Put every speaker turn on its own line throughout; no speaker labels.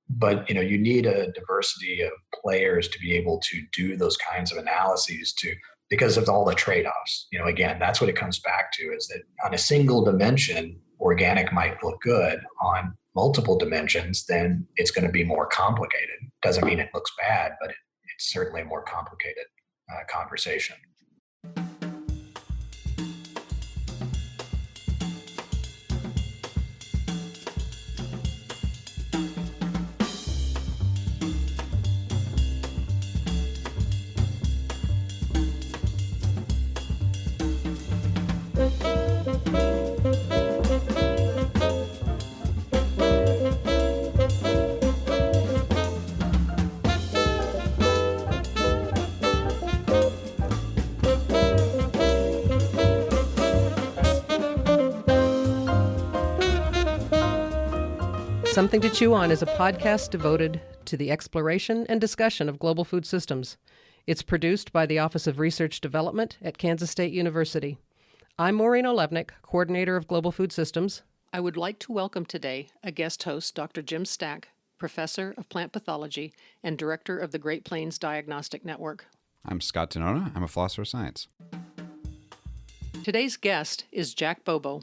But you need a diversity of players to be able to do those kinds of analyses because of all the trade-offs. Again, that's what it comes back to, is that on a single dimension, organic might look good. On multiple dimensions, then it's going to be more complicated. Doesn't mean it looks bad, but it's certainly a more complicated conversation.
Something to Chew On is a podcast devoted to the exploration and discussion of global food systems. It's produced by the Office of Research Development at Kansas State University. I'm Maureen Olewnik, Coordinator of Global Food Systems. I would like to welcome today a guest host, Dr. Jim Stack, Professor of Plant Pathology and Director of the Great Plains Diagnostic Network.
I'm Scott Denona. I'm a philosopher of science.
Today's guest is Jack Bobo.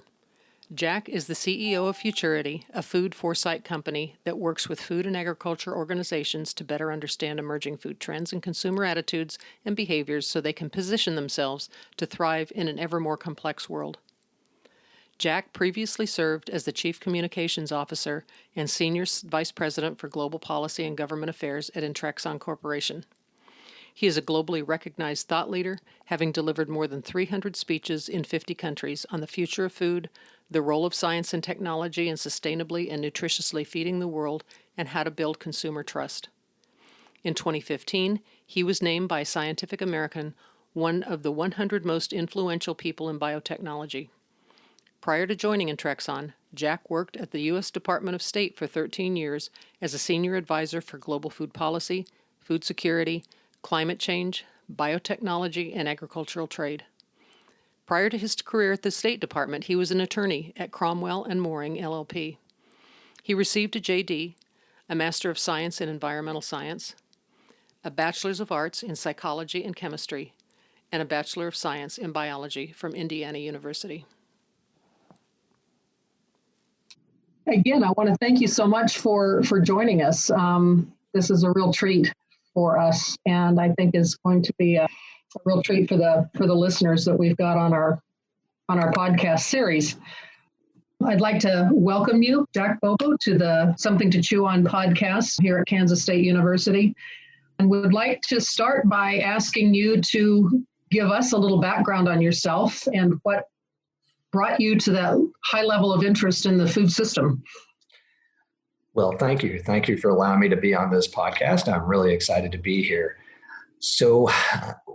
Jack is the CEO of Futurity, a food foresight company that works with food and agriculture organizations to better understand emerging food trends and consumer attitudes and behaviors so they can position themselves to thrive in an ever more complex world. Jack previously served as the Chief Communications Officer and Senior Vice President for Global Policy and Government Affairs at Intrexon Corporation. He is a globally recognized thought leader, having delivered more than 300 speeches in 50 countries on the future of food, the role of science and technology in sustainably and nutritiously feeding the world, and how to build consumer trust. In 2015, he was named by Scientific American one of the 100 most influential people in biotechnology. Prior to joining Intrexon, Jack worked at the U.S. Department of State for 13 years as a senior advisor for global food policy, food security, climate change, biotechnology, and agricultural trade. Prior to his career at the State Department, he was an attorney at Cromwell and Mooring, LLP. He received a JD, a Master of Science in Environmental Science, a Bachelor's of Arts in Psychology and Chemistry, and a Bachelor of Science in Biology from Indiana University.
Again, I want to thank you so much for joining us. This is a real treat for us, and I think is going to be a real treat for the listeners that we've got on our podcast series. I'd like to welcome you, Jack Bobo, to the Something to Chew On podcast here at Kansas State University, and would like to start by asking you to give us a little background on yourself and what brought you to that high level of interest in the food system.
Well, thank you. Thank you for allowing me to be on this podcast. I'm really excited to be here. So,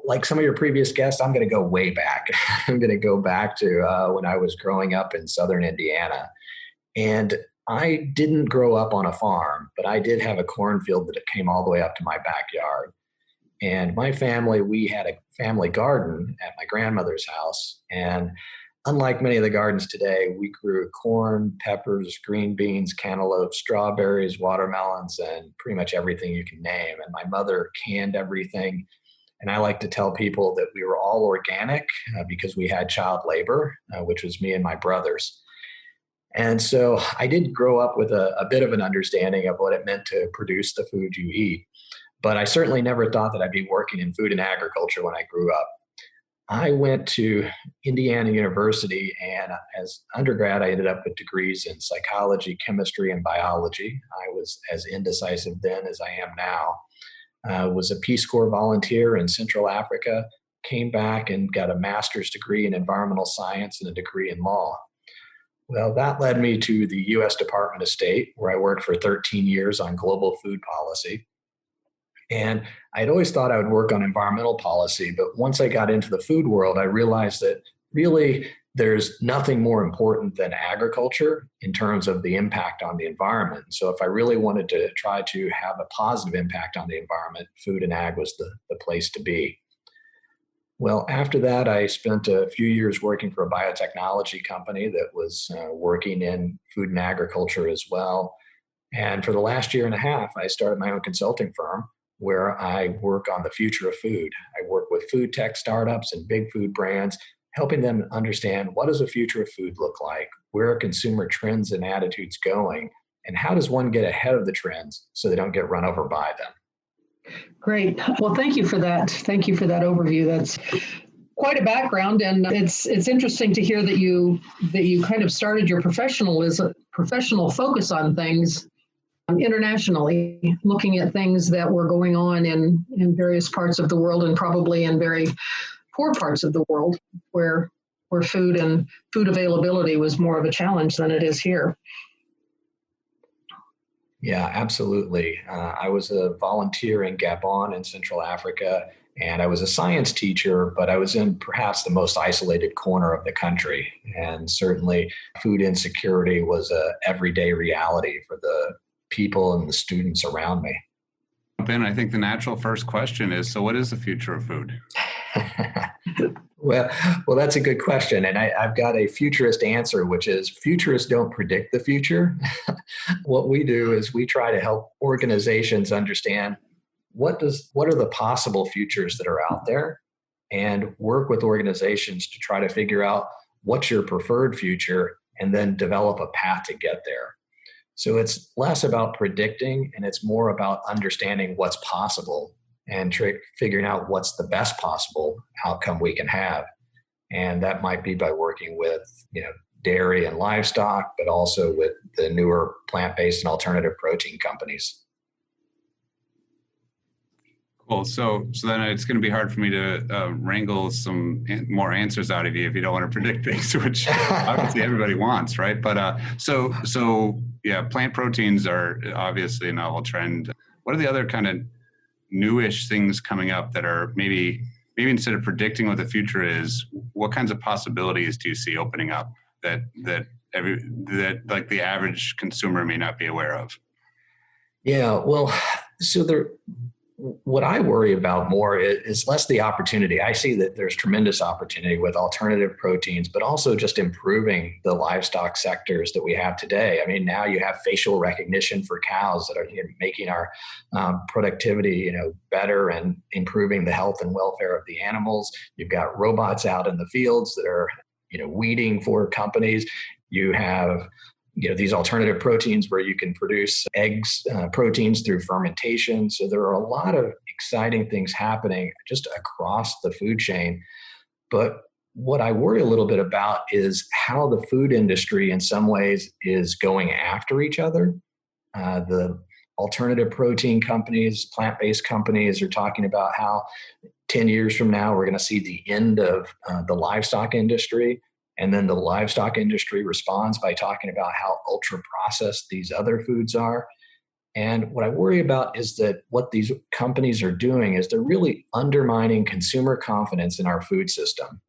like some of your previous guests, I'm going to go way back. I'm going to go back to when I was growing up in southern Indiana. And I didn't grow up on a farm, but I did have a cornfield that came all the way up to my backyard. And my family, we had a family garden at my grandmother's house. And unlike many of the gardens today, we grew corn, peppers, green beans, cantaloupe, strawberries, watermelons, and pretty much everything you can name. And my mother canned everything. And I like to tell people that we were all organic because we had child labor, which was me and my brothers. And so I did grow up with a bit of an understanding of what it meant to produce the food you eat. But I certainly never thought that I'd be working in food and agriculture when I grew up. I went to Indiana University, and as undergrad, I ended up with degrees in psychology, chemistry, and biology. I was as indecisive then as I am now. Was a Peace Corps volunteer in Central Africa, came back and got a master's degree in environmental science and a degree in law. Well, that led me to the U.S. Department of State, where I worked for 13 years on global food policy. And I'd always thought I would work on environmental policy, but once I got into the food world, I realized that really there's nothing more important than agriculture in terms of the impact on the environment. So if I really wanted to try to have a positive impact on the environment, food and ag was the place to be. Well, after that, I spent a few years working for a biotechnology company that was working in food and agriculture as well. And for the last year and a half, I started my own consulting firm where I work on the future of food. I work with food tech startups and big food brands, helping them understand what does the future of food look like? Where are consumer trends and attitudes going? And how does one get ahead of the trends so they don't get run over by them?
Great. Well, thank you for that. Thank you for that overview. That's quite a background, and it's interesting to hear that you kind of started your professional focus on things internationally, looking at things that were going on in various parts of the world, and probably in very poor parts of the world where food and food availability was more of a challenge than it is here.
Yeah, absolutely. I was a volunteer in Gabon in Central Africa, and I was a science teacher, but I was in perhaps the most isolated corner of the country. And certainly food insecurity was a everyday reality for the people and the students around me.
Ben, I think the natural first question is, so what is the future of food?
Well, that's a good question. And I've got a futurist answer, which is futurists don't predict the future. What we do is we try to help organizations understand what are the possible futures that are out there, and work with organizations to try to figure out what's your preferred future and then develop a path to get there. So it's less about predicting and it's more about understanding what's possible and figuring out what's the best possible outcome we can have. And that might be by working with, dairy and livestock, but also with the newer plant-based and alternative protein companies.
Cool. So then it's going to be hard for me to wrangle some more answers out of you if you don't want to predict things, which obviously everybody wants, right? But so yeah, plant proteins are obviously a novel trend. What are the other kind of newish things coming up that are maybe instead of predicting what the future is, what kinds of possibilities do you see opening up that like the average consumer may not be aware of?
Yeah, well, what I worry about more is less the opportunity. I see that there's tremendous opportunity with alternative proteins, but also just improving the livestock sectors that we have today. I mean, now you have facial recognition for cows that are making our productivity, better and improving the health and welfare of the animals. You've got robots out in the fields that are, weeding for companies. You have these alternative proteins where you can produce eggs, proteins through fermentation. So there are a lot of exciting things happening just across the food chain. But what I worry a little bit about is how the food industry in some ways is going after each other. The alternative protein companies, plant-based companies are talking about how 10 years from now, we're going to see the end of the livestock industry. And then the livestock industry responds by talking about how ultra processed these other foods are. And what I worry about is that what these companies are doing is they're really undermining consumer confidence in our food system.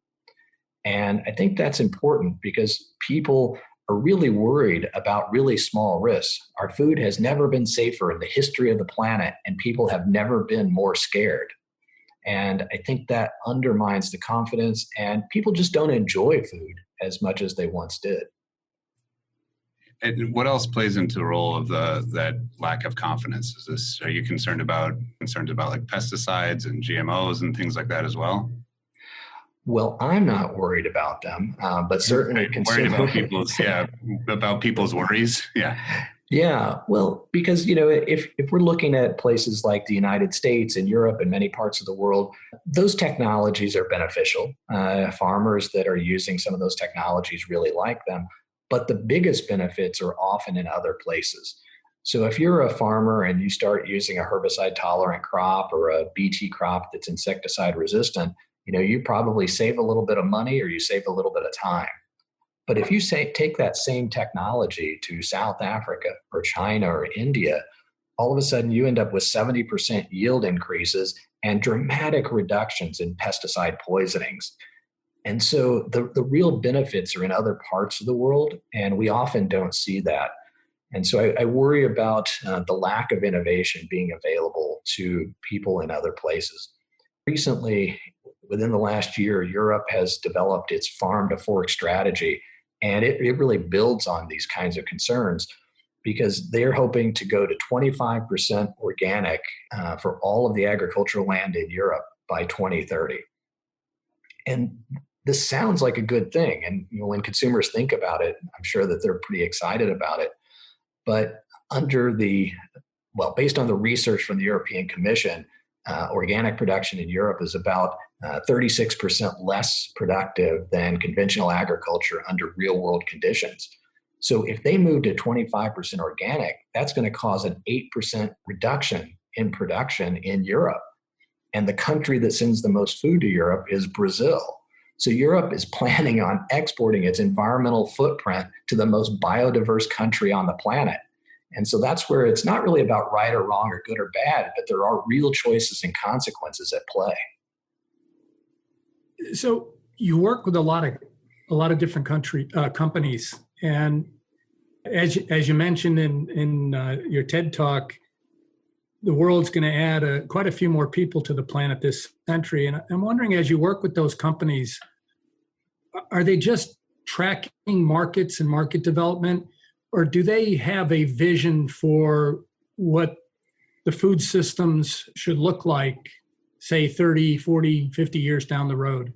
And I think that's important because people are really worried about really small risks. Our food has never been safer in the history of the planet, and people have never been more scared. And I think that undermines the confidence, and people just don't enjoy food as much as they once did.
And what else plays into the role of that lack of confidence? Are you concerned about like pesticides and GMOs and things like that as well?
Well, I'm not worried about them, but certainly
worried about people's worries. Yeah.
Yeah, well, because, if we're looking at places like the United States and Europe and many parts of the world, those technologies are beneficial. Farmers that are using some of those technologies really like them. But the biggest benefits are often in other places. So if you're a farmer and you start using a herbicide tolerant crop or a BT crop that's insecticide resistant, you probably save a little bit of money or you save a little bit of time. But if you take that same technology to South Africa or China or India, all of a sudden you end up with 70% yield increases and dramatic reductions in pesticide poisonings. And so the real benefits are in other parts of the world, and we often don't see that. And so I worry about the lack of innovation being available to people in other places. Recently, within the last year, Europe has developed its farm to fork strategy. And it really builds on these kinds of concerns. because they're hoping to go to 25% organic for all of the agricultural land in Europe by 2030. And this sounds like a good thing. And when consumers think about it, I'm sure that they're pretty excited about it. But based on the research from the European Commission, organic production in Europe is about 36% less productive than conventional agriculture under real world conditions. So if they move to 25% organic, that's going to cause an 8% reduction in production in Europe. And the country that sends the most food to Europe is Brazil. So Europe is planning on exporting its environmental footprint to the most biodiverse country on the planet. And so that's where it's not really about right or wrong or good or bad, but there are real choices and consequences at play.
So you work with a lot of different companies, and as you mentioned in your TED talk, the world's going to add quite a few more people to the planet this century. And I'm wondering, as you work with those companies, are they just tracking markets and market development, or do they have a vision for what the food systems should look like, say 30, 40, 50 years down the road?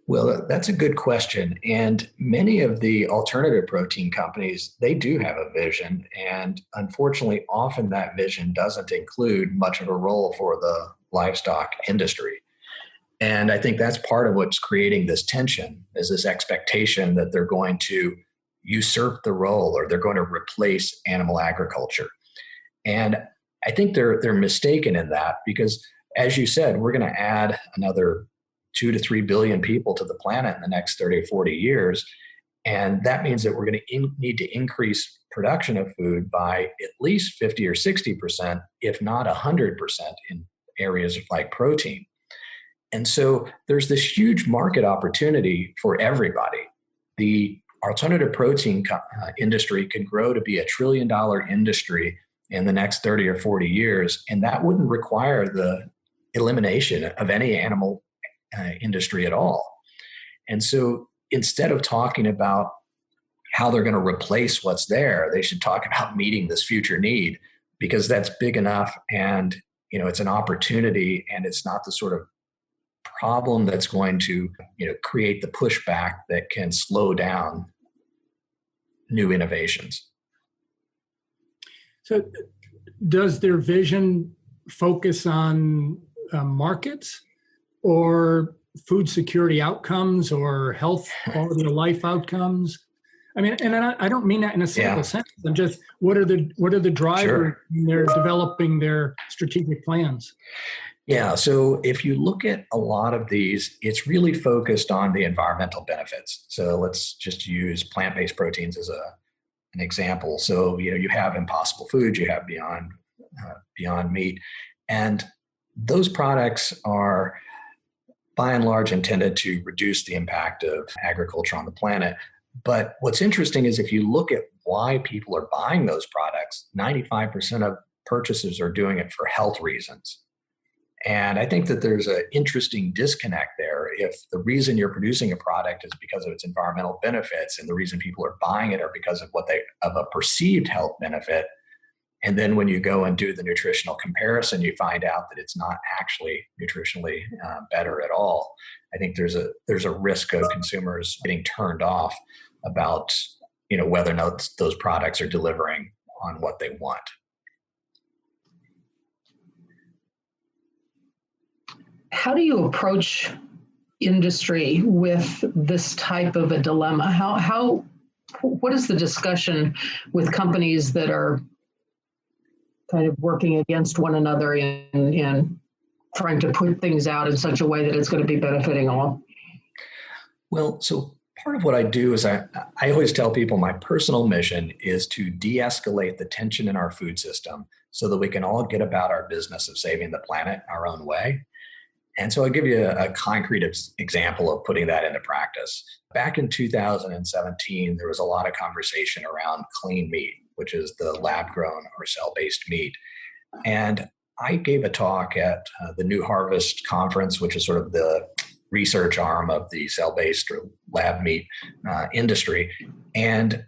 Well, that's a good question. And many of the alternative protein companies, they do have a vision. And unfortunately, often that vision doesn't include much of a role for the livestock industry. And I think that's part of what's creating this tension, is this expectation that they're going to usurp the role or they're going to replace animal agriculture. And I think they're mistaken in that, because as you said, we're going to add another 2 to 3 billion people to the planet in the next 30 or 40 years. And that means that we're going to need to increase production of food by at least 50 or 60%, if not 100% in areas like protein. And so there's this huge market opportunity for everybody. The alternative protein industry could grow to be $1 trillion industry in the next 30 or 40 years. And that wouldn't require the elimination of any animal industry at all. And so instead of talking about how they're going to replace what's there, they should talk about meeting this future need, because that's big enough, and it's an opportunity, and it's not the sort of problem that's going to create the pushback that can slow down new innovations.
So does their vision focus on markets, or food security outcomes, or health quality of life outcomes? I mean, and I don't mean that in a cynical sense. I'm just, what are the drivers when they're developing their strategic plans?
Yeah, so if you look at a lot of these, it's really focused on the environmental benefits. So let's just use plant-based proteins as an example. So you have Impossible Foods, you have Beyond Meat, and those products are by and large intended to reduce the impact of agriculture on the planet. But what's interesting is if you look at why people are buying those products, 95% of purchasers are doing it for health reasons. And I think that there's an interesting disconnect there. If the reason you're producing a product is because of its environmental benefits, and the reason people are buying it are because of of a perceived health benefit, and then when you go and do the nutritional comparison, you find out that it's not actually nutritionally better at all. I think there's a risk of consumers getting turned off about whether or not those products are delivering on what they want.
How do you approach industry with this type of a dilemma? What is the discussion with companies that are kind of working against one another in trying to put things out in such a way that it's going to be benefiting all?
Well, so part of what I do is I always tell people my personal mission is to de-escalate the tension in our food system so that we can all get about our business of saving the planet our own way. And so I'll give you a concrete example of putting that into practice. Back in 2017, there was a lot of conversation around clean meat, which is the lab-grown or cell-based meat. And I gave a talk at the New Harvest Conference, which is sort of the research arm of the cell-based or lab meat industry. And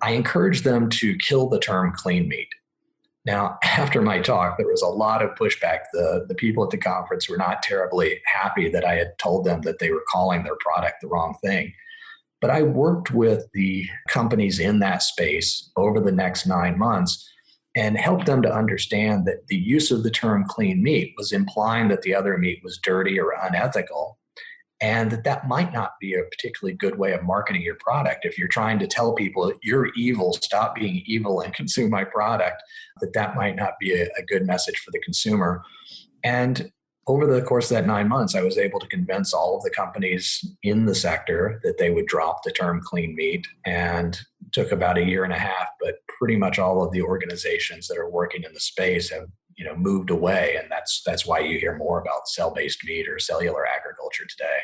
I encouraged them to kill the term clean meat. Now, after my talk, there was a lot of pushback. The people at the conference were not terribly happy that I had told them that they were calling their product the wrong thing. But I worked with the companies in that space over the next 9 months and helped them to understand that the use of the term clean meat was implying that the other meat was dirty or unethical, and that might not be a particularly good way of marketing your product. If you're trying to tell people you're evil, stop being evil and consume my product, that might not be a good message for the consumer. And over the course of that 9 months, I was able to convince all of the companies in the sector that they would drop the term clean meat, and it took about 1.5 years, but pretty much all of the organizations that are working in the space have moved away. And that's why you hear more about cell-based meat or cellular agriculture today.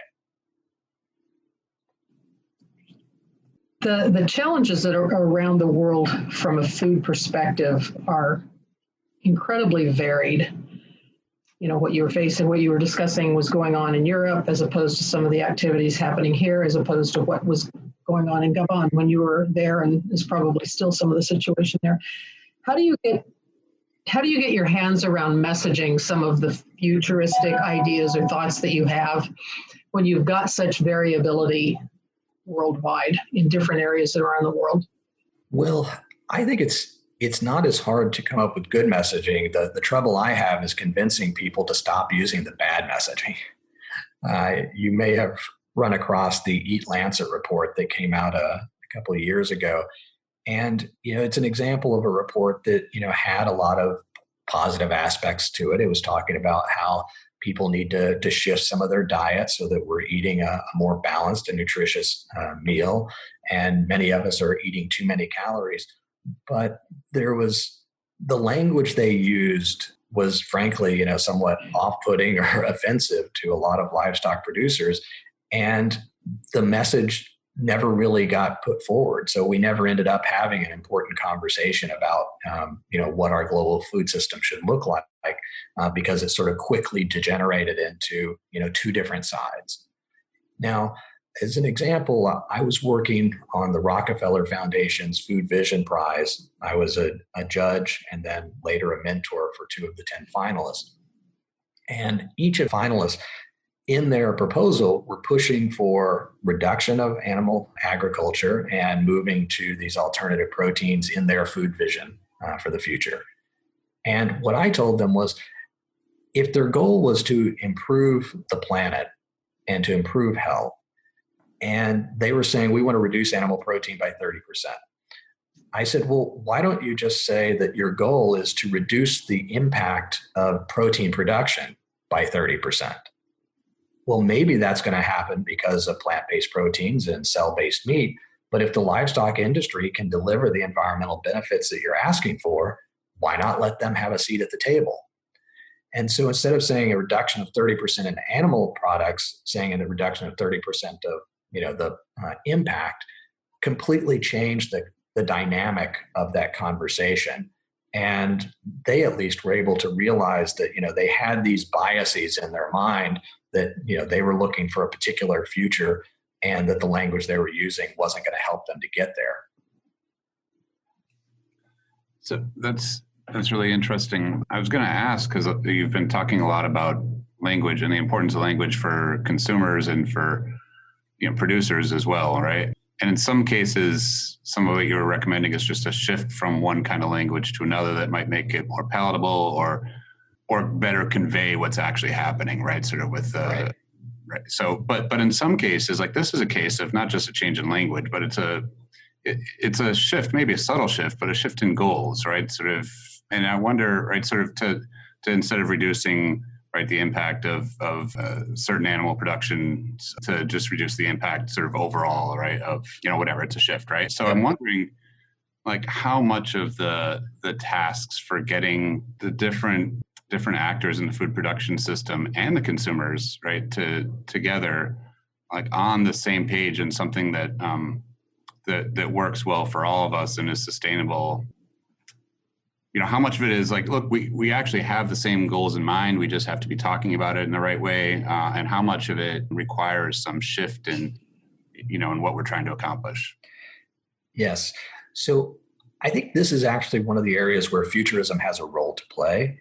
The challenges that are around the world from a food perspective are incredibly varied. What you were facing, what you were discussing was going on in Europe, as opposed to some of the activities happening here, as opposed to what was going on in Gabon when you were there, and is probably still some of the situation there. How do you get your hands around messaging some of the futuristic ideas or thoughts that you have when you've got such variability worldwide in different areas around the world?
Well, I think it's not as hard to come up with good messaging. The trouble I have is convincing people to stop using the bad messaging. You may have run across the Eat Lancet report that came out a couple of years ago. And, it's an example of a report that, had a lot of positive aspects to it. It was talking about how people need to shift some of their diet so that we're eating a more balanced and nutritious meal. And many of us are eating too many calories. But the language they used was frankly, somewhat off-putting or offensive to a lot of livestock producers. And the message never really got put forward. So we never ended up having an important conversation about, what our global food system should look like, because it sort of quickly degenerated into, two different sides. Now, as an example, I was working on the Rockefeller Foundation's Food Vision Prize. I was a judge and then later a mentor for 2 of the 10 finalists. And each of the finalists in their proposal were pushing for reduction of animal agriculture and moving to these alternative proteins in their food vision for the future. And what I told them was, if their goal was to improve the planet and to improve health, and they were saying, we want to reduce animal protein by 30%. I said, well, why don't you just say that your goal is to reduce the impact of protein production by 30%? Well, maybe that's going to happen because of plant-based proteins and cell-based meat. But if the livestock industry can deliver the environmental benefits that you're asking for, why not let them have a seat at the table? And so instead of saying a reduction of 30% in animal products, saying a reduction of 30% of the impact, completely changed the dynamic of that conversation. And they at least were able to realize that, they had these biases in their mind that, they were looking for a particular future and that the language they were using wasn't going to help them to get there.
So that's really interesting. I was going to ask, because you've been talking a lot about language and the importance of language for consumers and for producers as well, right? And in some cases, some of what you were recommending is just a shift from one kind of language to another that might make it more palatable or better convey what's actually happening, right? Sort of with right. So, but in some cases, like this is a case of not just a change in language, but it's a shift, maybe a subtle shift, but a shift in goals, right? Sort of, and I wonder, right, sort of to instead of reducing the impact of certain animal production, to just reduce the impact sort of overall, right, of whatever, it's a shift, right? So I'm wondering, like, how much of the tasks for getting the different actors in the food production system and the consumers, right, together, like on the same page and something that that works well for all of us and is sustainable. How much of it is like, look, we actually have the same goals in mind. We just have to be talking about it in the right way. And how much of it requires some shift in what we're trying to accomplish.
Yes. So I think this is actually one of the areas where futurism has a role to play,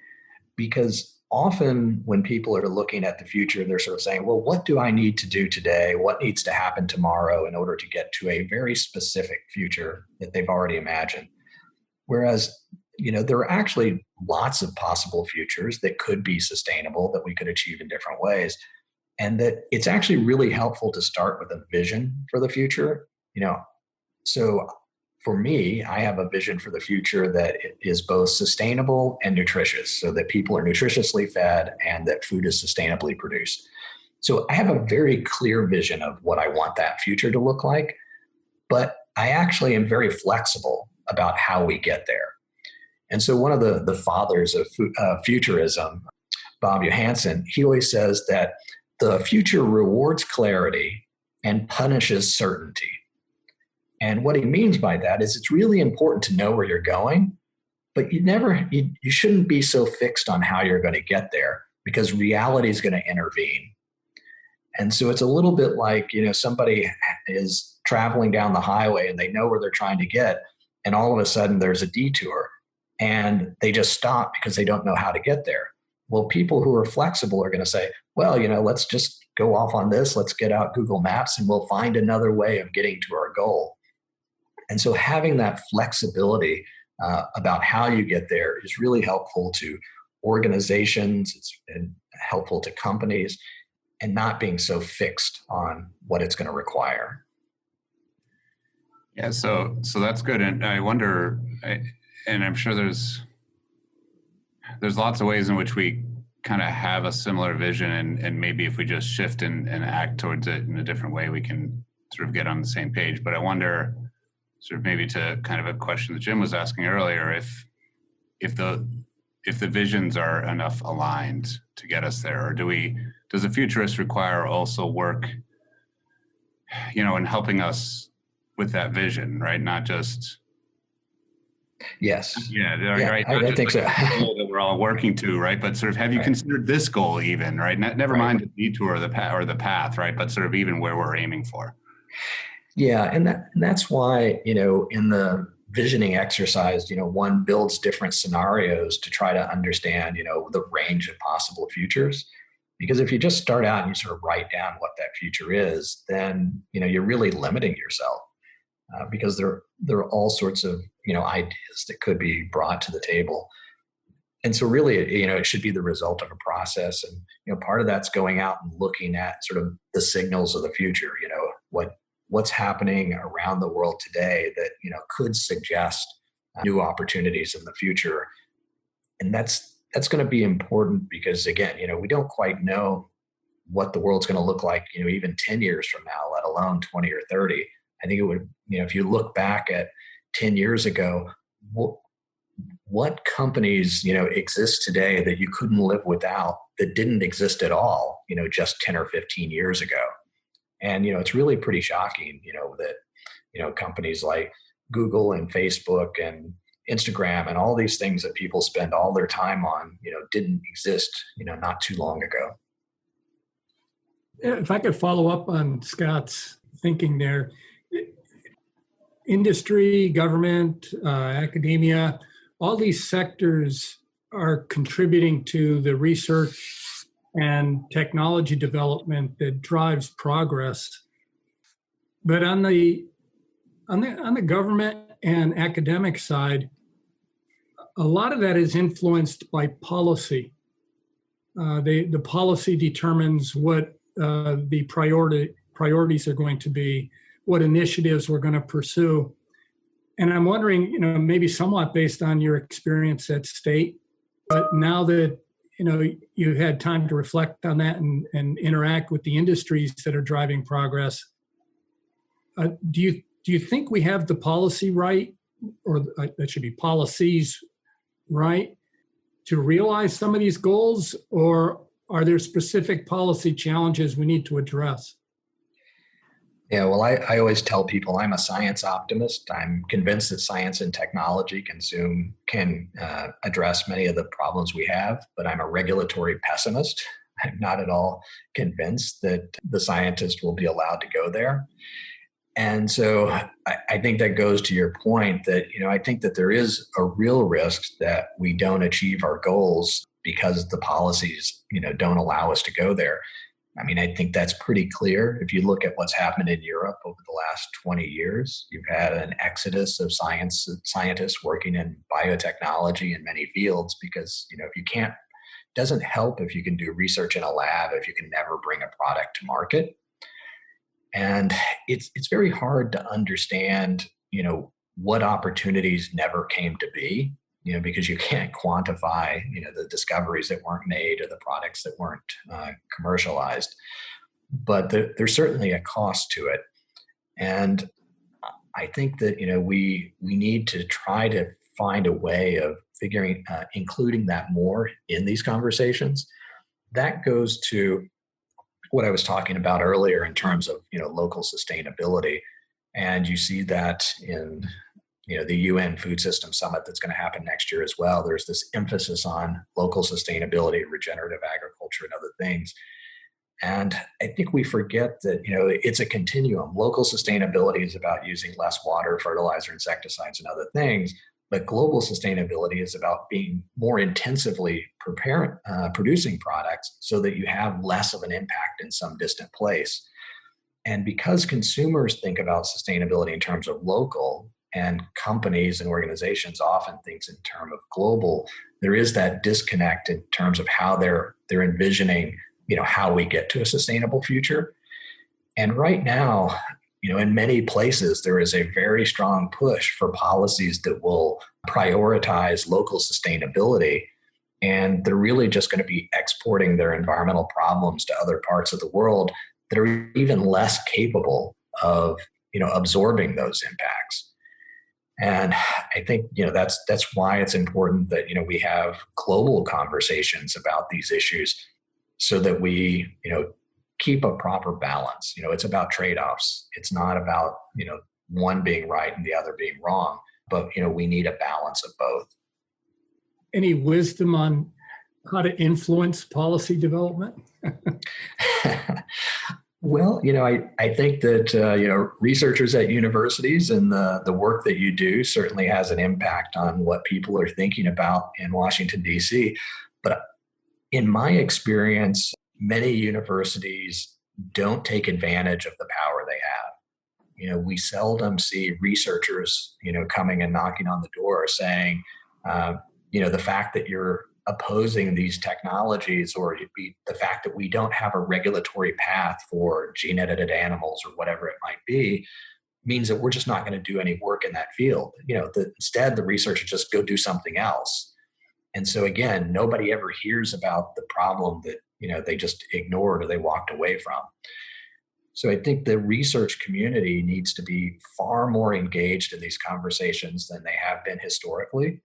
because often when people are looking at the future, they're sort of saying, well, what do I need to do today? What needs to happen tomorrow in order to get to a very specific future that they've already imagined? Whereas, there are actually lots of possible futures that could be sustainable, that we could achieve in different ways. And that it's actually really helpful to start with a vision for the future. So for me, I have a vision for the future that is both sustainable and nutritious, so that people are nutritiously fed and that food is sustainably produced. So I have a very clear vision of what I want that future to look like, but I actually am very flexible about how we get there. And so one of the fathers of futurism, Bob Johansen, he always says that the future rewards clarity and punishes certainty. And what he means by that is it's really important to know where you're going, but you shouldn't be so fixed on how you're going to get there, because reality is going to intervene. And so it's a little bit like, somebody is traveling down the highway and they know where they're trying to get, and all of a sudden there's a detour and they just stop because they don't know how to get there. Well, people who are flexible are going to say, well, let's just go off on this. Let's get out Google Maps and we'll find another way of getting to our goal. And so having that flexibility about how you get there is really helpful to organizations. It's helpful to companies, and not being so fixed on what it's going to require.
Yeah, so that's good. And I wonder, and I'm sure there's lots of ways in which we kind of have a similar vision, and maybe if we just shift and act towards it in a different way, we can sort of get on the same page. But I wonder, sort of maybe to kind of a question that Jim was asking earlier, if the visions are enough aligned to get us there, or does the futurist require also work, in helping us with that vision, right? Not just.
Yes.
Yeah. Right.
I think so.
Goal that we're all working to, right? But sort of, have you considered this goal even, right? Never mind the detour or the path, right? But sort of even where we're aiming for.
Yeah, and that's why, in the visioning exercise, one builds different scenarios to try to understand, the range of possible futures. Because if you just start out and you sort of write down what that future is, then, you're really limiting yourself because there are all sorts of, ideas that could be brought to the table. And so really, it should be the result of a process. And, part of that's going out and looking at sort of the signals of the future, what's happening around the world today that, could suggest new opportunities in the future. And that's going to be important because, again, we don't quite know what the world's going to look like, even 10 years from now, let alone 20 or 30. I think it would, if you look back at 10 years ago, what companies, exist today that you couldn't live without, that didn't exist at all, just 10 or 15 years ago. And, it's really pretty shocking, that, companies like Google and Facebook and Instagram and all these things that people spend all their time on, didn't exist, not too long ago.
If I could follow up on Scott's thinking there, industry, government, academia, all these sectors are contributing to the research and technology development that drives progress. But on the government and academic side, a lot of that is influenced by policy. The policy determines what the priorities are going to be, what initiatives we're going to pursue. And I'm wondering, maybe somewhat based on your experience at State, but now that, you've had time to reflect on that and interact with the industries that are driving progress, do you think we have the policy right, or that should be policies right, to realize some of these goals, or are there specific policy challenges we need to address?
Yeah, well, I always tell people I'm a science optimist. I'm convinced that science and technology can address many of the problems we have, but I'm a regulatory pessimist. I'm not at all convinced that the scientist will be allowed to go there. And so I think that goes to your point that, I think that there is a real risk that we don't achieve our goals because the policies, don't allow us to go there. I mean, I think that's pretty clear. If you look at what's happened in Europe over the last 20 years, you've had an exodus of scientists working in biotechnology in many fields because, if you can't, doesn't help if you can do research in a lab, if you can never bring a product to market. And it's very hard to understand, what opportunities never came to be, because you can't quantify, the discoveries that weren't made or the products that weren't commercialized. But there's certainly a cost to it. And I think that, we need to try to find a way of including that more in these conversations. That goes to what I was talking about earlier in terms of, local sustainability. And you see that in, the UN Food System Summit that's going to happen next year as well. There's this emphasis on local sustainability, regenerative agriculture, and other things. And I think we forget that, it's a continuum. Local sustainability is about using less water, fertilizer, insecticides, and other things. But global sustainability is about being more intensively producing products so that you have less of an impact in some distant place. And because consumers think about sustainability in terms of local, and companies and organizations often think in terms of global, there is that disconnect in terms of how they're envisioning, how we get to a sustainable future. And right now, in many places, there is a very strong push for policies that will prioritize local sustainability. And they're really just going to be exporting their environmental problems to other parts of the world that are even less capable of, absorbing those impacts. And I think, that's why it's important that, we have global conversations about these issues so that we, keep a proper balance. It's about trade-offs. It's not about, one being right and the other being wrong, but, we need a balance of both.
Any wisdom on how to influence policy development?
Well, I think that, researchers at universities and the work that you do certainly has an impact on what people are thinking about in Washington, D.C. But in my experience, many universities don't take advantage of the power they have. We seldom see researchers, coming and knocking on the door saying, the fact that you're opposing these technologies or the fact that we don't have a regulatory path for gene edited animals or whatever it might be means that we're just not going to do any work in that field. Instead, the researchers just go do something else. And so again, nobody ever hears about the problem that, they just ignored or they walked away from. So I think the research community needs to be far more engaged in these conversations than they have been historically.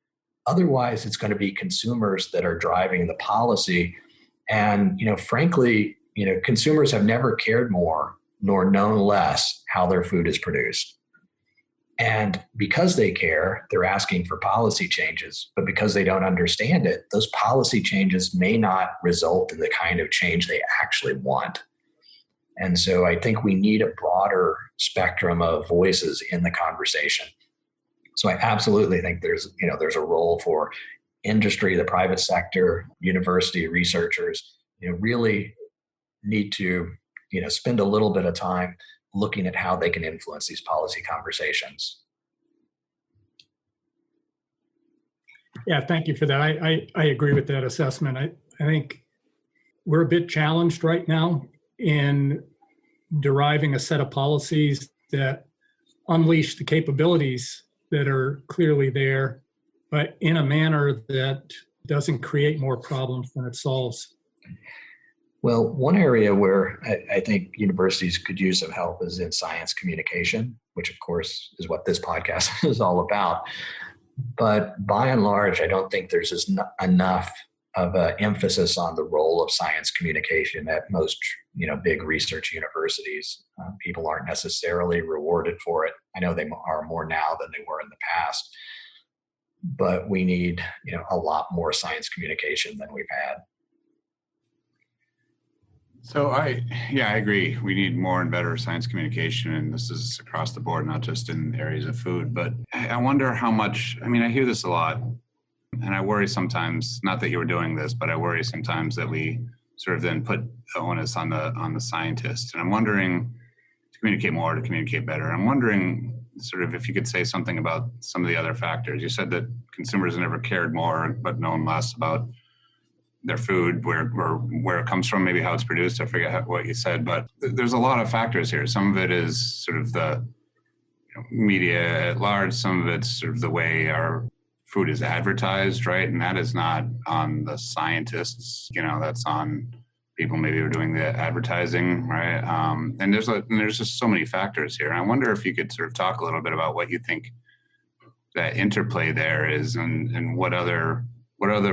Otherwise, it's going to be consumers that are driving the policy. And, frankly, consumers have never cared more nor known less how their food is produced. And because they care, they're asking for policy changes. But because they don't understand it, those policy changes may not result in the kind of change they actually want. And so I think we need a broader spectrum of voices in the conversation. So I absolutely think there's a role for industry, the private sector, university researchers, really need to, spend a little bit of time looking at how they can influence these policy conversations.
Yeah, thank you for that. I agree with that assessment. I think we're a bit challenged right now in deriving a set of policies that unleash the capabilities that are clearly there, but in a manner that doesn't create more problems than it solves.
Well, one area where I think universities could use some help is in science communication, which of course is what this podcast is all about. But by and large, I don't think there's enough of an emphasis on the role of science communication at most, big research universities. People aren't necessarily rewarded for it. I know they are more now than they were in the past, but we need, a lot more science communication than we've had.
So I agree. We need more and better science communication, and this is across the board, not just in areas of food. But I wonder how much, I hear this a lot, and I worry sometimes, not that you were doing this, but I worry sometimes that we sort of then put the onus on the scientists. And I'm wondering, to communicate more, to communicate better, I'm wondering sort of if you could say something about some of the other factors. You said that consumers never cared more, but known less about their food, where it comes from, maybe how it's produced. I forget what you said, but there's a lot of factors here. Some of it is sort of the media at large. Some of it's sort of the way our food is advertised, right? And that is not on the scientists. That's on people maybe who are doing the advertising, right? And there's just so many factors here. And I wonder if you could sort of talk a little bit about what you think that interplay there is, and what other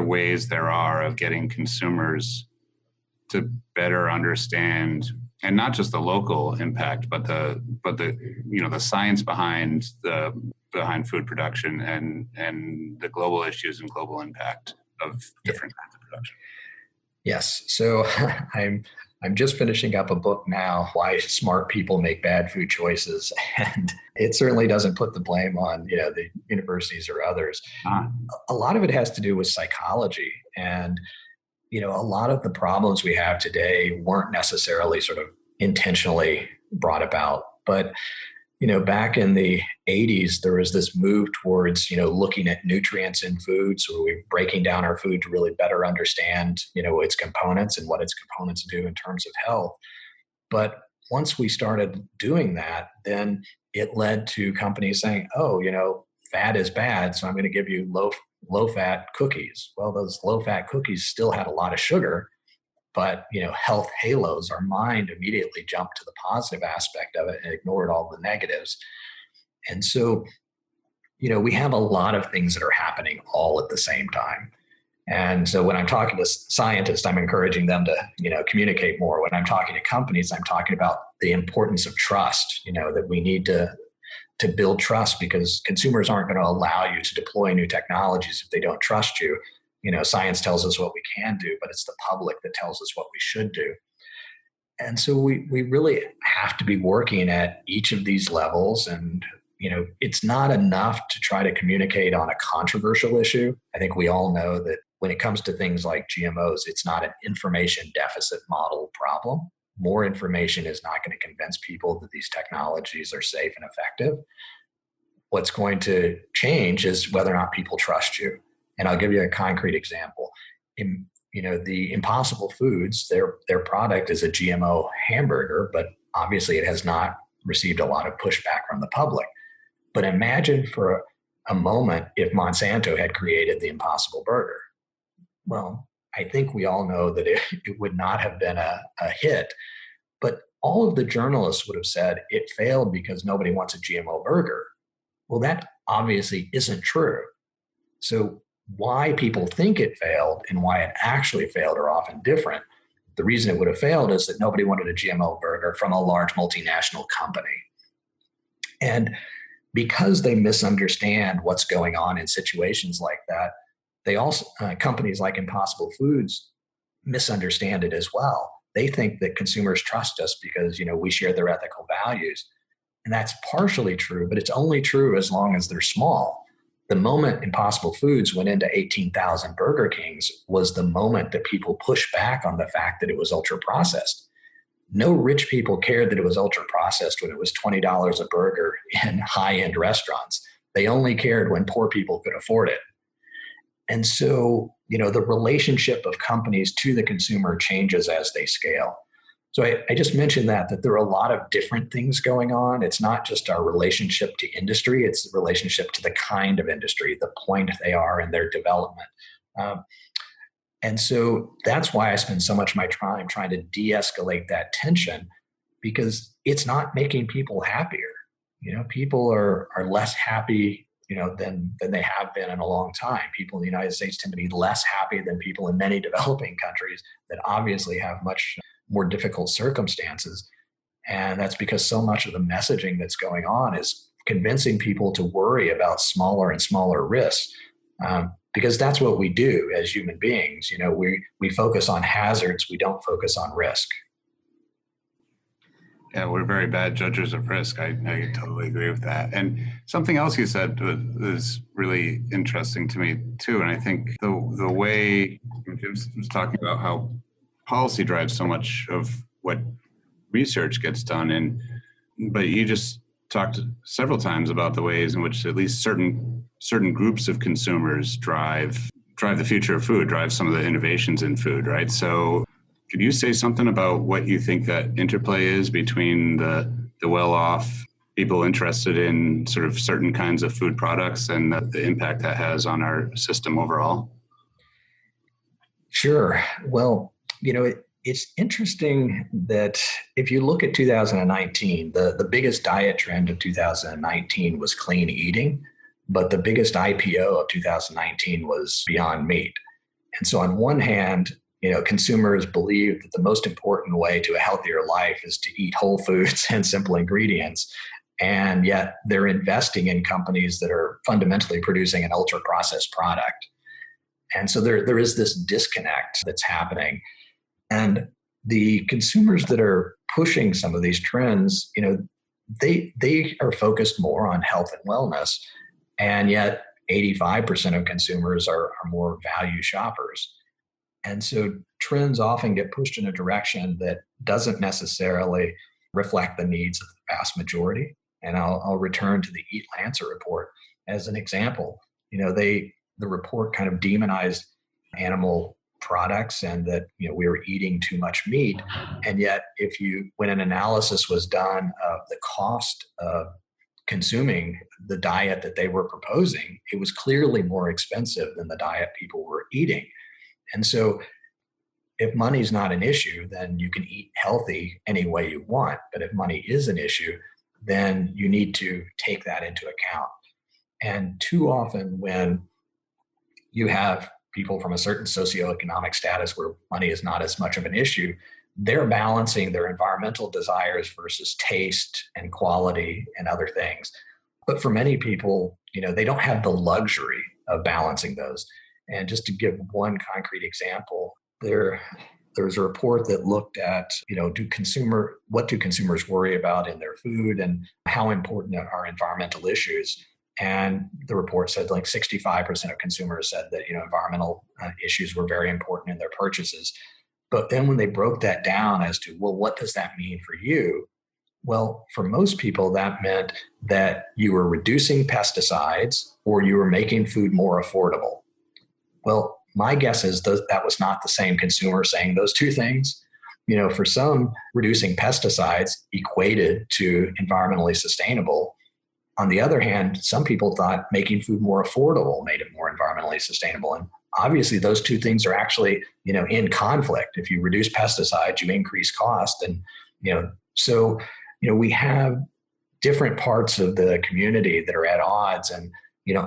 ways there are of getting consumers to better understand, and not just the local impact, but the science behind food production and the global issues and global impact of different kinds of production.
Yes. So I'm just finishing up a book now, Why Smart People Make Bad Food Choices. And it certainly doesn't put the blame on, the universities or others. A lot of it has to do with psychology. And, a lot of the problems we have today weren't necessarily sort of intentionally brought about. But, back in the 80s, there was this move towards, looking at nutrients in food. So we're breaking down our food to really better understand, its components and what its components do in terms of health. But once we started doing that, then it led to companies saying, oh, fat is bad, so I'm going to give you low-fat cookies. Well, those low-fat cookies still had a lot of sugar, but, health halos, our mind immediately jumped to the positive aspect of it and ignored all the negatives. And so, we have a lot of things that are happening all at the same time. And so when I'm talking to scientists, I'm encouraging them to, communicate more. When I'm talking to companies, I'm talking about the importance of trust, that we need to build trust, because consumers aren't going to allow you to deploy new technologies if they don't trust you. Science tells us what we can do, but it's the public that tells us what we should do. And so we really have to be working at each of these levels. And, it's not enough to try to communicate on a controversial issue. I think we all know that when it comes to things like GMOs, it's not an information deficit model problem. More information is not going to convince people that these technologies are safe and effective. What's going to change is whether or not people trust you. And I'll give you a concrete example. The Impossible Foods, their product is a GMO hamburger, but obviously it has not received a lot of pushback from the public. But imagine for a moment if Monsanto had created the Impossible Burger. Well, I think we all know that it would not have been a hit, but all of the journalists would have said it failed because nobody wants a GMO burger. Well, that obviously isn't true. So why people think it failed and why it actually failed are often different. The reason it would have failed is that nobody wanted a GMO burger from a large multinational company. And because they misunderstand what's going on in situations like that, they also, companies like Impossible Foods misunderstand it as well. They think that consumers trust us because, we share their ethical values. And that's partially true, but it's only true as long as they're small. The moment Impossible Foods went into 18,000 Burger Kings was the moment that people pushed back on the fact that it was ultra processed. No rich people cared that it was ultra processed when it was $20 a burger in high-end restaurants. They only cared when poor people could afford it. And so, the relationship of companies to the consumer changes as they scale. So I just mentioned that there are a lot of different things going on. It's not just our relationship to industry, it's the relationship to the kind of industry, the point they are in their development. And so that's why I spend so much of my time trying to de-escalate that tension, because it's not making people happier. People are less happy, than they have been in a long time. People in the United States tend to be less happy than people in many developing countries that obviously have much more difficult circumstances. And that's because so much of the messaging that's going on is convincing people to worry about smaller and smaller risks. Because that's what we do as human beings. We focus on hazards, we don't focus on risk.
Yeah, we're very bad judges of risk. I totally agree with that. And something else you said was really interesting to me too. And I think the way Jim was talking about how policy drives so much of what research gets done, but you just talked several times about the ways in which at least certain groups of consumers drive the future of food, drive some of the innovations in food, right? So could you say something about what you think that interplay is between the well-off people interested in sort of certain kinds of food products and the impact that has on our system overall?
Sure. Well, it's interesting that if you look at 2019, the biggest diet trend of 2019 was clean eating, but the biggest IPO of 2019 was Beyond Meat. And so on one hand, consumers believe that the most important way to a healthier life is to eat whole foods and simple ingredients. And yet they're investing in companies that are fundamentally producing an ultra processed product. And so there is this disconnect that's happening. And the consumers that are pushing some of these trends, they are focused more on health and wellness. And yet 85% of consumers are more value shoppers. And so trends often get pushed in a direction that doesn't necessarily reflect the needs of the vast majority. And I'll return to the Eat Lancet report as an example. The report kind of demonized animal products and that we were eating too much meat. And yet when an analysis was done of the cost of consuming the diet that they were proposing, it was clearly more expensive than the diet people were eating. And so if money's not an issue, then you can eat healthy any way you want. But if money is an issue, then you need to take that into account. And too often when you have people from a certain socioeconomic status where money is not as much of an issue, they're balancing their environmental desires versus taste and quality and other things. But for many people, they don't have the luxury of balancing those. And just to give one concrete example, there's a report that looked at, what do consumers worry about in their food and how important are environmental issues? And the report said like 65% of consumers said that, environmental issues were very important in their purchases. But then when they broke that down as to, well, what does that mean for you? Well, for most people, that meant that you were reducing pesticides or you were making food more affordable. Well, my guess is that was not the same consumer saying those two things. For some, reducing pesticides equated to environmentally sustainable. On the other hand, some people thought making food more affordable made it more environmentally sustainable. And obviously those two things are actually, in conflict. If you reduce pesticides, you increase cost. And, so, we have different parts of the community that are at odds, and,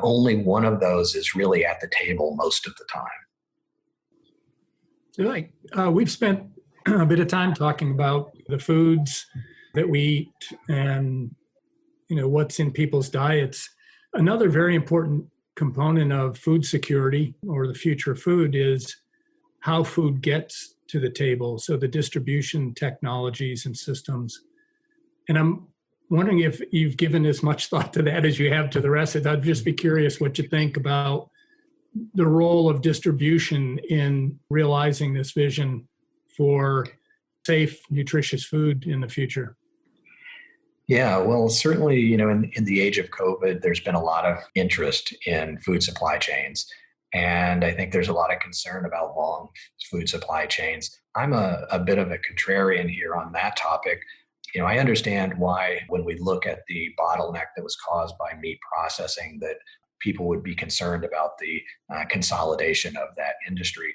only one of those is really at the table most of the time.
So we've spent a bit of time talking about the foods that we eat and what's in people's diets. Another very important component of food security or the future of food is how food gets to the table. So the distribution technologies and systems. And I'm wondering if you've given as much thought to that as you have to the rest of it. I'd just be curious what you think about the role of distribution in realizing this vision for safe, nutritious food in the future.
Yeah, well, certainly, in the age of COVID, there's been a lot of interest in food supply chains. And I think there's a lot of concern about long food supply chains. I'm a bit of a contrarian here on that topic. I understand why when we look at the bottleneck that was caused by meat processing, that people would be concerned about the consolidation of that industry.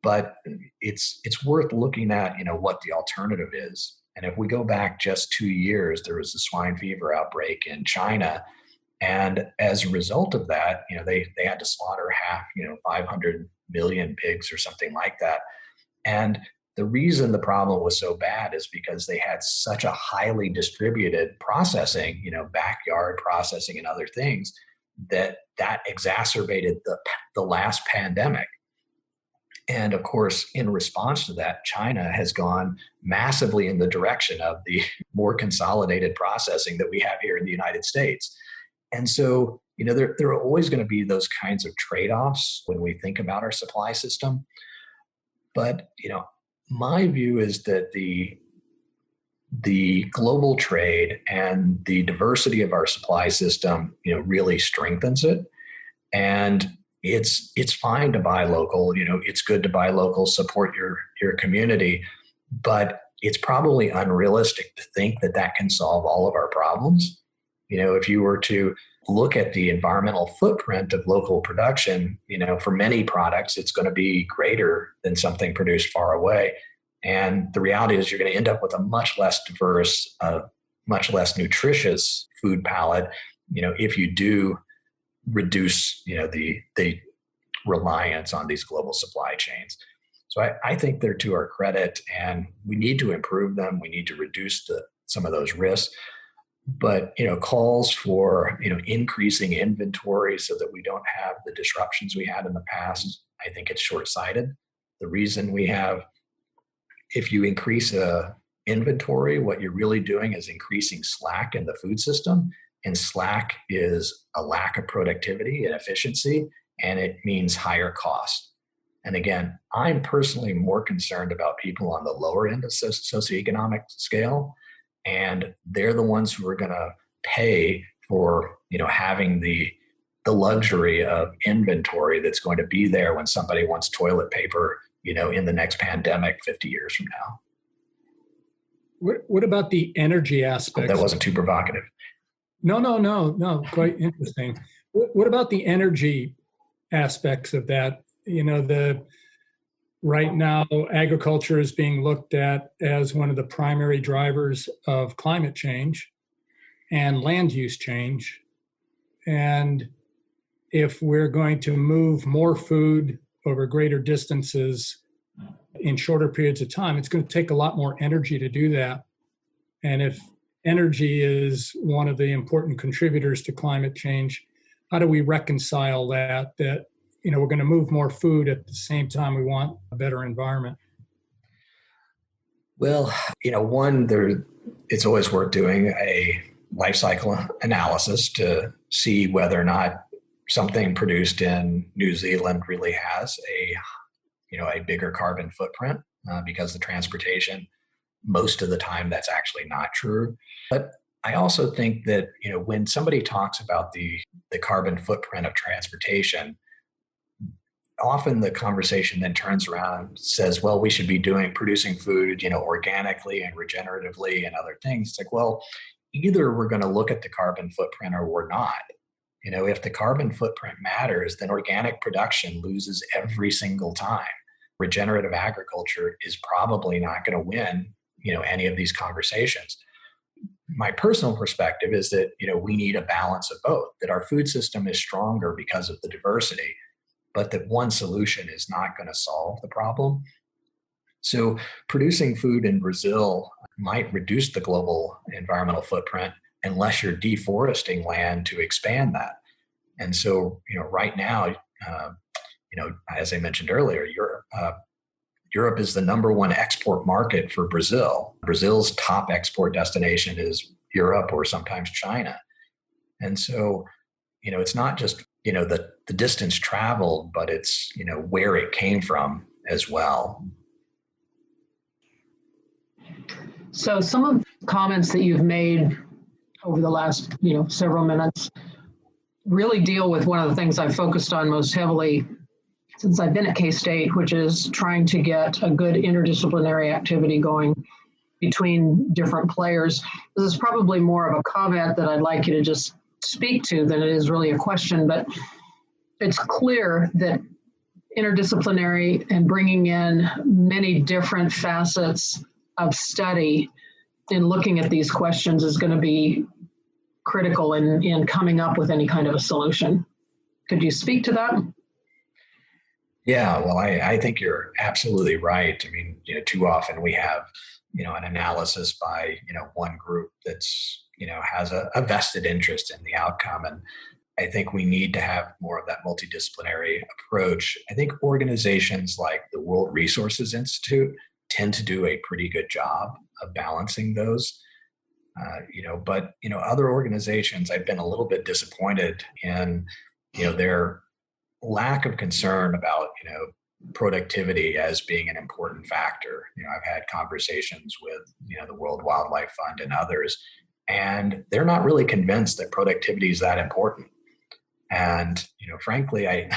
But it's worth looking at, what the alternative is. And if we go back just 2 years, there was a swine fever outbreak in China. And as a result of that, they had to slaughter 500 million pigs or something like that. And the reason the problem was so bad is because they had such a highly distributed processing, backyard processing and other things that exacerbated the last pandemic. And of course, in response to that, China has gone massively in the direction of the more consolidated processing that we have here in the United States. And so, there are always going to be those kinds of trade-offs when we think about our supply system. But, my view is that the global trade and the diversity of our supply system, really strengthens it. And it's fine to buy local, it's good to buy local, support your community, but it's probably unrealistic to think that that can solve all of our problems. If you were to look at the environmental footprint of local production, for many products, it's going to be greater than something produced far away. And the reality is you're going to end up with a much less diverse, much less nutritious food palette, if you do reduce, the reliance on these global supply chains. So I think they're to our credit, and we need to improve them. We need to reduce some of those risks. But calls for increasing inventory so that we don't have the disruptions we had in the past, I think it's short-sighted. The reason if you increase inventory, what you're really doing is increasing slack in the food system, and slack is a lack of productivity and efficiency, and it means higher cost. And again, I'm personally more concerned about people on the lower end of socioeconomic scale, and they're the ones who are going to pay for having the luxury of inventory that's going to be there when somebody wants toilet paper in the next pandemic 50 years from now.
What about the energy aspect?
That wasn't too provocative.
No. Quite interesting. What about the energy aspects of that? Right now, agriculture is being looked at as one of the primary drivers of climate change and land use change. And if we're going to move more food over greater distances in shorter periods of time, it's going to take a lot more energy to do that. And if energy is one of the important contributors to climate change, how do we reconcile that we're going to move more food at the same time we want a better environment?
Well, it's always worth doing a life cycle analysis to see whether or not something produced in New Zealand really has a bigger carbon footprint because the transportation, most of the time that's actually not true. But I also think that, when somebody talks about the carbon footprint of transportation, often the conversation then turns around and says, well, we should be producing food, organically and regeneratively and other things. It's like, well, either we're going to look at the carbon footprint or we're not. If the carbon footprint matters, then organic production loses every single time. Regenerative agriculture is probably not going to win, any of these conversations. My personal perspective is that, we need a balance of both, that our food system is stronger because of the diversity, but that one solution is not going to solve the problem. So producing food in Brazil might reduce the global environmental footprint unless you're deforesting land to expand that. And so, right now, as I mentioned earlier, Europe is the number one export market for Brazil. Brazil's top export destination is Europe or sometimes China. And so, it's not just, the distance traveled, but it's, where it came from as well.
So some of the comments that you've made over the last, several minutes really deal with one of the things I've focused on most heavily since I've been at K-State, which is trying to get a good interdisciplinary activity going between different players. This is probably more of a comment that I'd like you to just speak to than it is really a question, but it's clear that interdisciplinary and bringing in many different facets of study in looking at these questions is going to be critical in coming up with any kind of a solution. Could you speak to that?
Yeah, well, I think you're absolutely right. I mean, too often we have, an analysis by, one group that's, has a vested interest in the outcome. And I think we need to have more of that multidisciplinary approach. I think organizations like the World Resources Institute tend to do a pretty good job of balancing those. But other organizations, I've been a little bit disappointed in, their lack of concern about, productivity as being an important factor. I've had conversations with, the World Wildlife Fund and others, and they're not really convinced that productivity is that important. And, frankly, I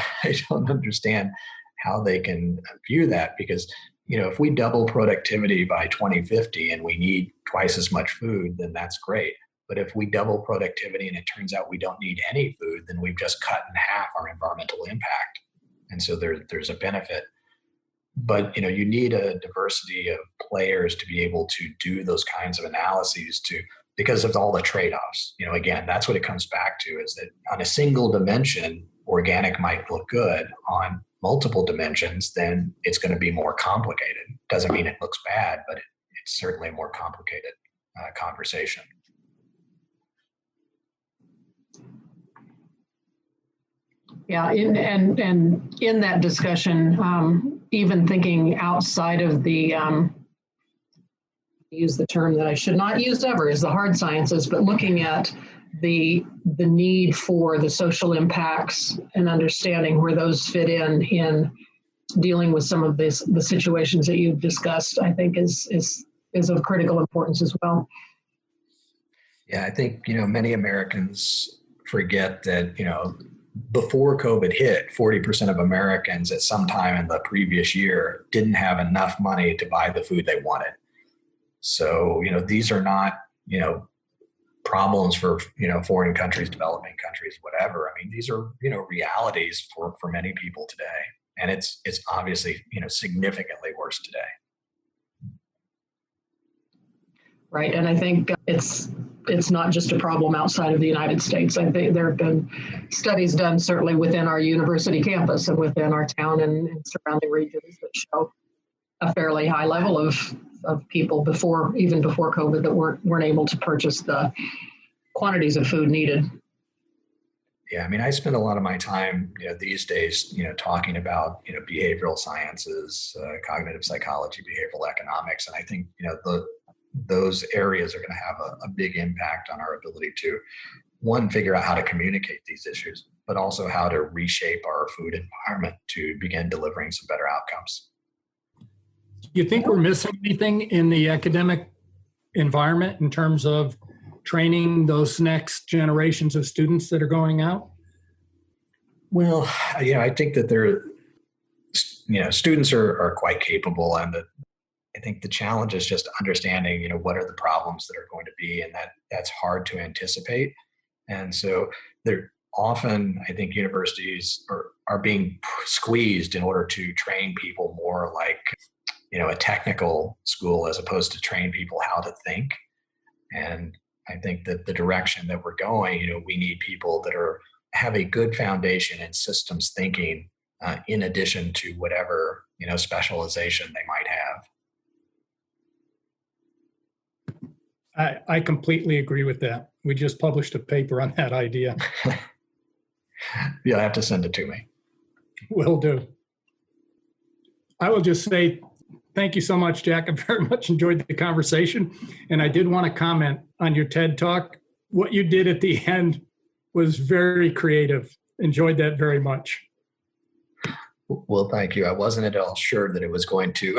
don't understand how they can view that, because, if we double productivity by 2050 and we need twice as much food, then that's great. But if we double productivity and it turns out we don't need any food, then we've just cut in half our environmental impact. And so there's a benefit. But, you need a diversity of players to be able to do those kinds of analyses because of all the trade-offs. Again, that's what it comes back to, is that on a single dimension, organic might look good. On multiple dimensions, then it's going to be more complicated. Doesn't mean it looks bad, but it's certainly a more complicated conversation.
Yeah, and in that discussion, even thinking outside of the use the term that I should not use ever, is the hard sciences, but looking at the need for the social impacts and understanding where those fit in dealing with some of the situations that you've discussed, I think is of critical importance as well.
Yeah, I think, many Americans forget that, before COVID hit, 40% of Americans at some time in the previous year didn't have enough money to buy the food they wanted. So, these are not, problems for, foreign countries, developing countries, whatever. I mean, these are, realities for many people today. And it's obviously, significantly worse today.
Right. And I think it's not just a problem outside of the United States. I think there have been studies done certainly within our university campus and within our town and surrounding regions that show a fairly high level of people even before COVID that weren't able to purchase the quantities of food needed.
Yeah, I mean, I spend a lot of my time, these days, talking about, behavioral sciences, cognitive psychology, behavioral economics, and I think, those areas are going to have a big impact on our ability to, one, figure out how to communicate these issues, but also how to reshape our food environment to begin delivering some better outcomes.
Do you think we're missing anything in the academic environment in terms of training those next generations of students that are going out?
Well, I think that students are quite capable, and that I think the challenge is just understanding, what are the problems that are going to be, and that's hard to anticipate. And so they're often, I think, universities are being squeezed in order to train people more like, a technical school, as opposed to train people how to think. And I think that the direction that we're going, we need people that have a good foundation in systems thinking, in addition to whatever, specialization they might have.
I completely agree with that. We just published a paper on that idea.
You'll have to send it to me.
Will do. I will just say thank you so much, Jack. I very much enjoyed the conversation. And I did want to comment on your TED Talk. What you did at the end was very creative. Enjoyed that very much.
Well, thank you. I wasn't at all sure that it was going to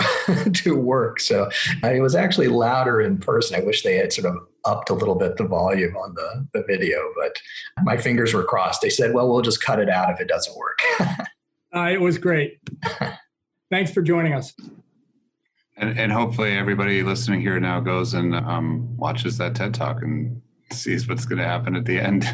to work. So it was actually louder in person. I wish they had sort of upped a little bit the volume on the video, but my fingers were crossed. They said, well, we'll just cut it out if it doesn't work.
It was great. Thanks for joining us.
And hopefully everybody listening here now goes and watches that TED Talk and sees what's going to happen at the end.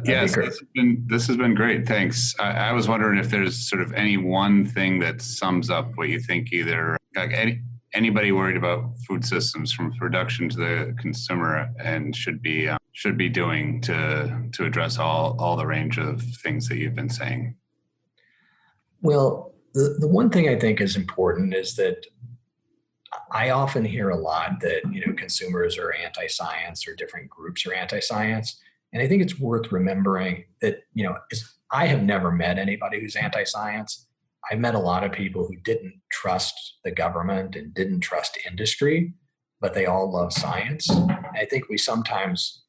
Yes, this has been great. Thanks. I was wondering if there's sort of any one thing that sums up what you think, either like anybody worried about food systems from production to the consumer and should be doing to address all the range of things that you've been saying.
Well, the one thing I think is important is that I often hear a lot that, consumers are anti-science or different groups are anti-science. And I think it's worth remembering that, I have never met anybody who's anti-science. I met a lot of people who didn't trust the government and didn't trust industry, but they all love science. I think we sometimes,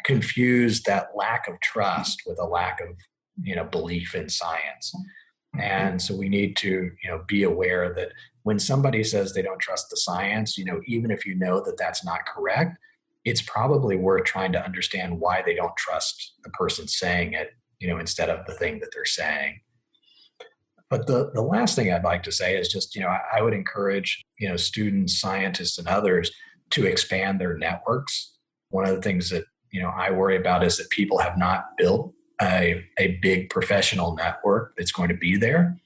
confuse that lack of trust with a lack of, belief in science. And so we need to, be aware that when somebody says they don't trust the science, even if you know that that's not correct, it's probably worth trying to understand why they don't trust the person saying it, instead of the thing that they're saying. But the last thing I'd like to say is just, I would encourage, students, scientists, and others to expand their networks. One of the things that, I worry about is that people have not built a big professional network that's going to be there.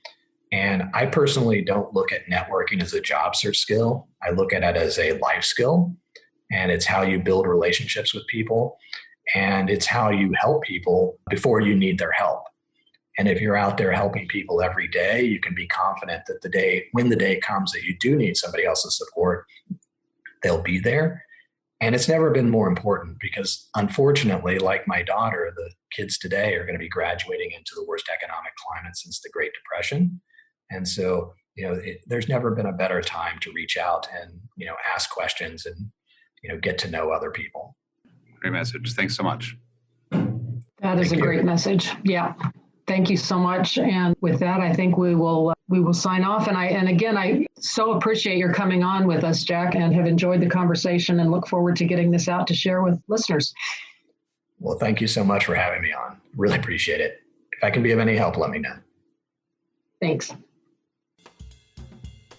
And I personally don't look at networking as a job search skill. I look at it as a life skill. And it's how you build relationships with people. And it's how you help people before you need their help. And if you're out there helping people every day, you can be confident that when the day comes that you do need somebody else's support, they'll be there. And it's never been more important because, unfortunately, like my daughter, the kids today are going to be graduating into the worst economic climate since the Great Depression. And so, there's never been a better time to reach out and, ask questions and, get to know other people.
Great message. Thanks so much.
That is a great message. Yeah. Thank you so much. And with that, I think we will sign off. And again, I so appreciate your coming on with us, Jack, and have enjoyed the conversation and look forward to getting this out to share with listeners.
Well, thank you so much for having me on. Really appreciate it. If I can be of any help, let me know.
Thanks.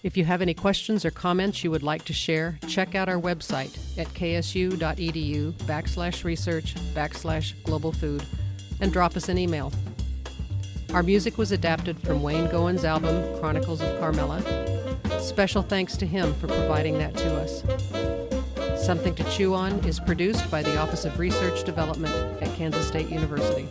If you have any questions or comments you would like to share, check out our website at ksu.edu/research/global food and drop us an email. Our music was adapted from Wayne Gowen's album, Chronicles of Carmela. Special thanks to him for providing that to us. Something to Chew On is produced by the Office of Research Development at Kansas State University.